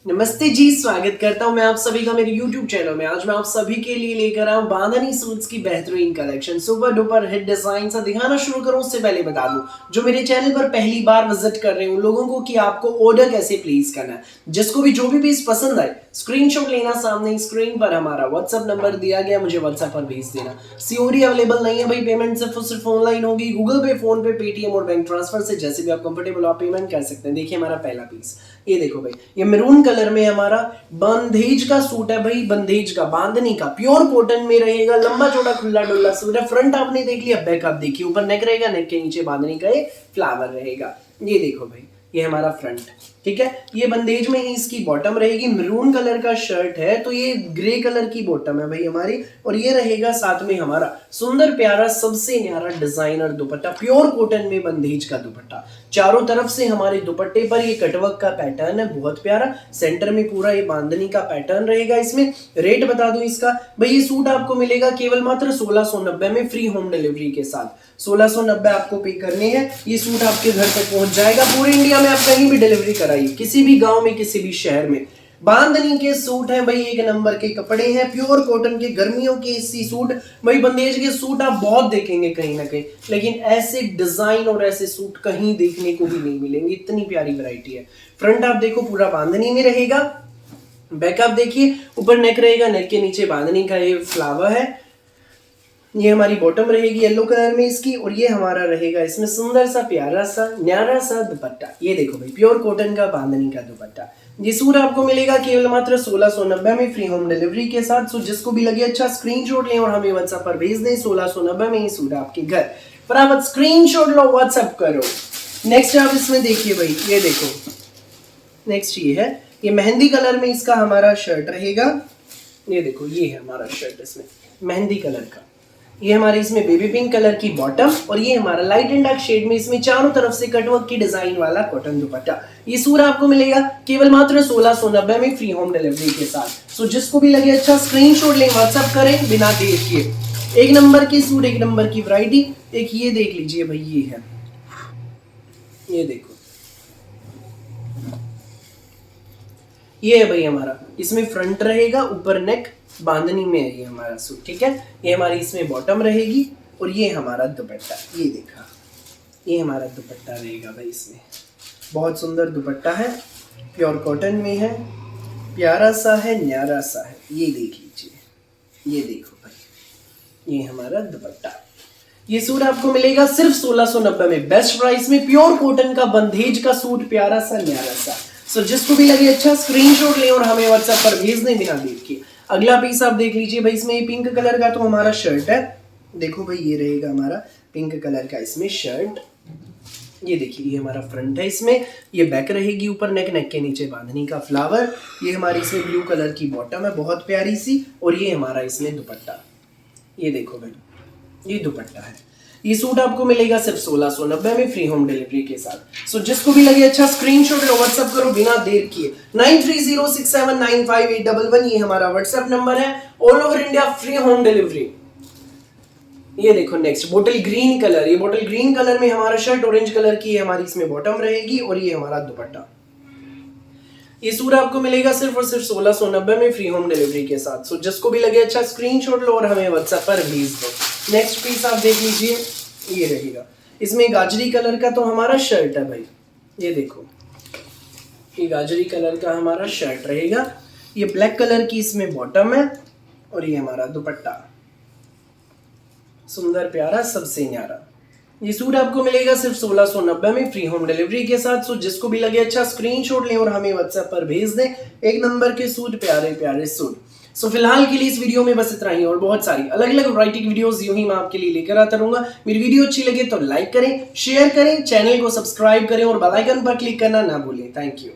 नमस्ते जी, स्वागत करता हूं मैं आप सभी का मेरे YouTube चैनल में। आज मैं आप सभी के लिए लेकर आया हूं बांधनी सूट्स की बेहतरीन collection. Super duper hit design सा दिखाना शुरू करूं उससे पहले बता दूं, जो मेरे चैनल पर पहली बार विजिट कर रहे हैं उन लोगों को कि आपको ऑर्डर कैसे प्लेस करना है। जिसको भी जो भी पीस पसंद आए स्क्रीनशॉट लेना, सामने स्क्रीन पर हमारा व्हाट्सएप नंबर दिया गया, मुझे व्हाट्सएप पर भेज देना। सीओडी अवेलेबल नहीं है भाई, पेमेंट सिर्फ ऑनलाइन होगी, गूगल पे, फोन पे, पेटीएम और बैंक ट्रांसफर से जैसे भी आप कंफर्टेबल आप पेमेंट कर सकते हैं। देखिए हमारा पहला पीस, ये देखो भाई, ये मैरून कलर में हमारा बंदेज का सूट है भाई, बंदेज का, बांधनी का, प्योर कॉटन में रहेगा, लंबा चौड़ा खुला डुल्ला सूट है। फ्रंट आपने देख लिया, बैक आप देखिए, ऊपर नेक रहेगा, नेक के नीचे बांधनी का ये फ्लावर रहेगा। ये देखो भाई, ये हमारा फ्रंट, ठीक है। ये बंदेज में ही इसकी बॉटम रहेगी, मैरून कलर का शर्ट है तो ये ग्रे कलर की बॉटम है भाई हमारी, और ये रहेगा साथ में हमारा सुंदर प्यारा सबसे न्यारा डिजाइनर दुपट्टा, प्योर कॉटन में बंदेज का दुपट्टा। चारों तरफ से हमारे दुपट्टे पर ये कटवर्क का पैटर्न है, बहुत प्यारा। सेंटर में पूरा ये बांधनी का पैटर्न रहेगा। इसमें रेट बता दूं इसका भाई, ये सूट आपको मिलेगा केवल मात्र 1690 में, फ्री होम डिलीवरी के साथ। 1690 आपको पे करने हैं, ये सूट आपके घर तक पहुंच जाएगा। पूरे इंडिया में आप कहीं भी डिलीवरी कराइए, किसी भी गांव में, किसी भी शहर में। बांधनी के सूट हैं भाई, एक नंबर के कपड़े हैं, प्योर कॉटन के, गर्मियों के इसी सूट भाई। बंदेज के सूट आप बहुत देखेंगे कहीं ना कहीं, लेकिन ऐसे डिजाइन और ऐसे सूट कहीं देखने को भी नहीं मिलेंगे, इतनी प्यारी वैरायटी है। फ्रंट आप देखो पूरा बांधनी में रहेगा, बैक आप देखिए, ऊपर नेक रहेगा, नेक के नीचे बांधनी का ये फ्लावर है। ये हमारी बॉटम रहेगी येलो कलर में इसकी, और ये हमारा रहेगा इसमें सुंदर सा प्यारा सा न्यारा सा दुपट्टा। ये देखो भाई, प्योर कॉटन का बांधनी का दुपट्टा। ये सूट आपको मिलेगा केवल मात्र 1690 में, फ्री होम डिलीवरी के साथ। सो जिसको भी लगे अच्छा स्क्रीनशॉट लें और हमें व्हाट्सएप पर भेज दें। 1690 में ये सूट आपके घर फटाफट स्क्रीनशॉट लो, व्हाट्सएप करो। नेक्स्ट आप इसमें देखिए भाई, ये देखो, नेक्स्ट ये है, ये मेहंदी कलर में इसका हमारा शर्ट रहेगा। ये देखो, ये है हमारा शर्ट इसमें मेहंदी कलर का। ये हमारे इसमें बेबी पिंक कलर की बॉटम, और ये हमारा लाइट एंड डार्क शेड में इसमें चारों तरफ से कटवर्क की डिजाइन वाला कॉटन दुपट्टा। ये सूट आपको मिलेगा केवल मात्र 1690 में, फ्री होम डिलीवरी के साथ। सो जिसको भी लगे अच्छा स्क्रीनशॉट लें, व्हाट्सएप करें बिना देर किए। एक नंबर के सूट, एक नंबर की वैरायटी। एक ये देख लीजिए भाई, ये है, ये देखो, ये है भाई हमारा, इसमें फ्रंट रहेगा, ऊपर नेक, बांधनी में है ये हमारा सूट, ठीक है। ये हमारी इसमें बॉटम रहेगी, और ये हमारा दुपट्टा, ये देखा, ये हमारा दुपट्टा रहेगा भाई। इसमें बहुत सुंदर दुपट्टा है, प्योर कॉटन में है, प्यारा सा है, न्यारा सा है। ये देख लीजिए, ये देखो भाई, ये हमारा दुपट्टा। ये सूट आपको मिलेगा सिर्फ 1690 में, बेस्ट प्राइस में, प्योर कॉटन का बंदेज का सूट, प्यारा सा न्यारा सा। सो जिसको भी लगे अच्छा स्क्रीनशॉट लें और हमें व्हाट्सएप पर भेज दें बिना देर के। अगला पीस आप देख लीजिए भाई, इसमें पिंक कलर का तो हमारा शर्ट है। देखो भाई, ये रहेगा हमारा पिंक कलर का इसमें शर्ट। ये देखिए, ये हमारा फ्रंट है, इसमें ये बैक रहेगी, ऊपर नेक, नेक के नीचे बांधनी का फ्लावर। ये हमारी इसमें ब्लू कलर की बॉटम है, बहुत प्यारी सी, और ये हमारा इसमें दुपट्टा। ये देखो भाई, ये दुपट्टा है। ये सूट आपको मिलेगा सिर्फ 1690 में, फ्री होम डिलीवरी के साथ। सो जिसको भी लगे अच्छा स्क्रीनशॉट लो, व्हाट्सएप करो बिना देर किए। 9306795811 ये हमारा व्हाट्सएप नंबर है। All over India free home delivery. ये देखो नेक्स्ट, बोटल ग्रीन कलर, ये बोटल ग्रीन कलर में हमारा शर्ट, ऑरेंज कलर की हमारी इसमें बॉटम रहेगी, और ये हमारा दुपट्टा। ये सूट आपको मिलेगा सिर्फ और सिर्फ 1690 में, फ्री होम डिलीवरी के साथ। सो जिसको भी लगे अच्छा स्क्रीनशॉट लो और हमें व्हाट्सएप पर भेज दो। नेक्स्ट पीस आप देख लीजिए, ये रहेगा, इसमें गाजरी कलर का तो हमारा शर्ट है भाई। ये देखो, ये गाजरी कलर का हमारा शर्ट रहेगा, ये ब्लैक कलर की इसमें बॉटम है, और ये हमारा दुपट्टा, सुंदर प्यारा सबसे न्यारा। ये सूट आपको मिलेगा सिर्फ 1690 में, फ्री होम डिलीवरी के साथ। सो जिसको भी लगे अच्छा स्क्रीनशॉट लें और हमें व्हाट्सएप पर भेज दें। एक नंबर के सूट, प्यारे प्यारे सूट। सो फिलहाल के लिए इस वीडियो में बस इतना ही, और बहुत सारी अलग अलग वैरायटी की वीडियोस यूं ही मैं आपके लिए लेकर आता रहूंगा। मेरी वीडियो अच्छी लगे तो लाइक करें, शेयर करें, चैनल को सब्सक्राइब करें और बेल आइकन पर क्लिक करना ना भूलें। Thank you.